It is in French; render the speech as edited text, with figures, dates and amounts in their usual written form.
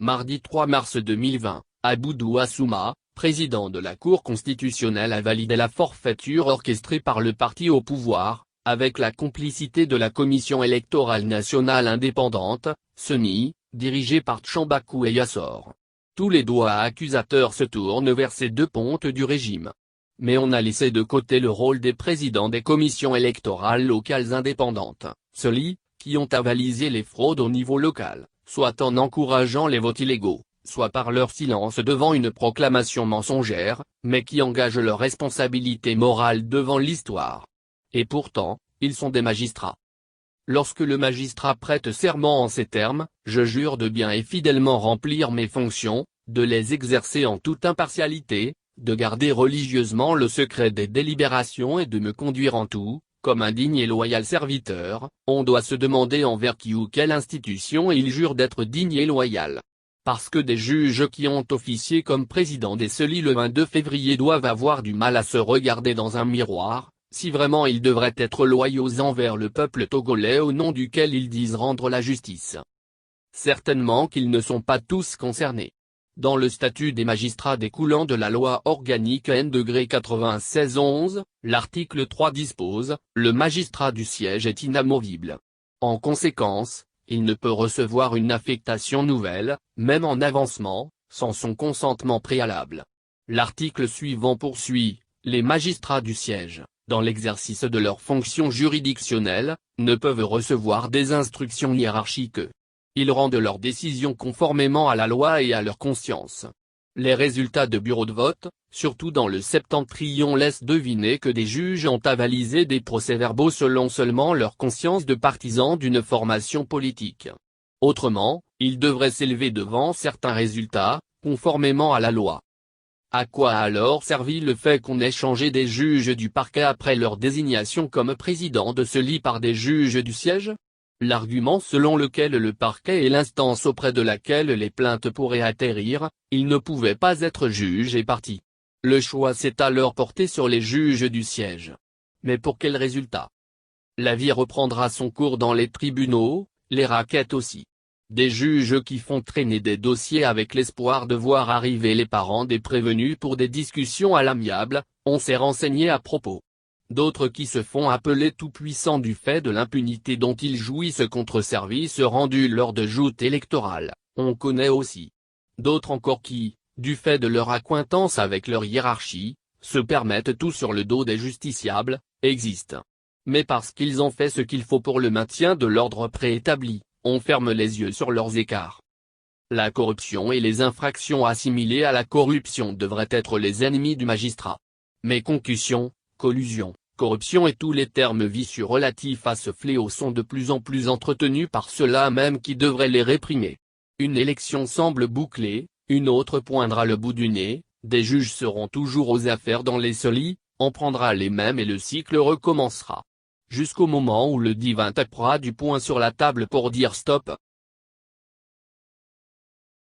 Mardi 3 mars 2020, Aboudou Assouma, président de la Cour constitutionnelle a validé la forfaiture orchestrée par le parti au pouvoir, avec la complicité de la Commission électorale nationale indépendante, CENI, dirigée par Tchambakou et Yassor. Tous les doigts accusateurs se tournent vers ces deux pontes du régime. Mais on a laissé de côté le rôle des présidents des commissions électorales locales indépendantes, CELI, qui ont avalisé les fraudes au niveau local, soit en encourageant les votes illégaux, soit par leur silence devant une proclamation mensongère, mais qui engagent leur responsabilité morale devant l'histoire. Et pourtant, ils sont des magistrats. Lorsque le magistrat prête serment en ces termes, « Je jure de bien et fidèlement remplir mes fonctions, de les exercer en toute impartialité, de garder religieusement le secret des délibérations et de me conduire en tout, comme un digne et loyal serviteur », on doit se demander envers qui ou quelle institution il jure d'être digne et loyal. Parce que des juges qui ont officié comme président des CELI le 22 février doivent avoir du mal à se regarder dans un miroir, si vraiment ils devraient être loyaux envers le peuple togolais au nom duquel ils disent rendre la justice. Certainement qu'ils ne sont pas tous concernés. Dans le statut des magistrats découlant de la loi organique N-96-11, l'article 3 dispose, « Le magistrat du siège est inamovible. En conséquence, il ne peut recevoir une affectation nouvelle, même en avancement, sans son consentement préalable. » L'article suivant poursuit, « Les magistrats du siège, dans l'exercice de leurs fonctions juridictionnelles, ne peuvent recevoir des instructions hiérarchiques. Ils rendent leurs décisions conformément à la loi et à leur conscience. » Les résultats de bureaux de vote, surtout dans le septentrion, laissent deviner que des juges ont avalisé des procès-verbaux selon seulement leur conscience de partisans d'une formation politique. Autrement, ils devraient s'élever devant certains résultats, conformément à la loi. À quoi a alors servi le fait qu'on ait changé des juges du parquet après leur désignation comme président de CELI par des juges du siège? L'argument selon lequel le parquet est l'instance auprès de laquelle les plaintes pourraient atterrir, il ne pouvait pas être juge et partie. Le choix s'est alors porté sur les juges du siège. Mais pour quel résultat? La vie reprendra son cours dans les tribunaux, les raquettes aussi. Des juges qui font traîner des dossiers avec l'espoir de voir arriver les parents des prévenus pour des discussions à l'amiable, on s'est renseigné à propos. D'autres qui se font appeler tout-puissants du fait de l'impunité dont ils jouissent contre services rendus lors de joutes électorales, on connaît aussi. D'autres encore qui, du fait de leur accointance avec leur hiérarchie, se permettent tout sur le dos des justiciables, existent. Mais parce qu'ils ont fait ce qu'il faut pour le maintien de l'ordre préétabli, on ferme les yeux sur leurs écarts. La corruption et les infractions assimilées à la corruption devraient être les ennemis du magistrat. Mais concussion, collusion, corruption et tous les termes vicieux relatifs à ce fléau sont de plus en plus entretenus par ceux-là même qui devraient les réprimer. Une élection semble bouclée, une autre poindra le bout du nez, des juges seront toujours aux affaires dans les CELI, on prendra les mêmes et le cycle recommencera. Jusqu'au moment où le divin tapera du poing sur la table pour dire stop.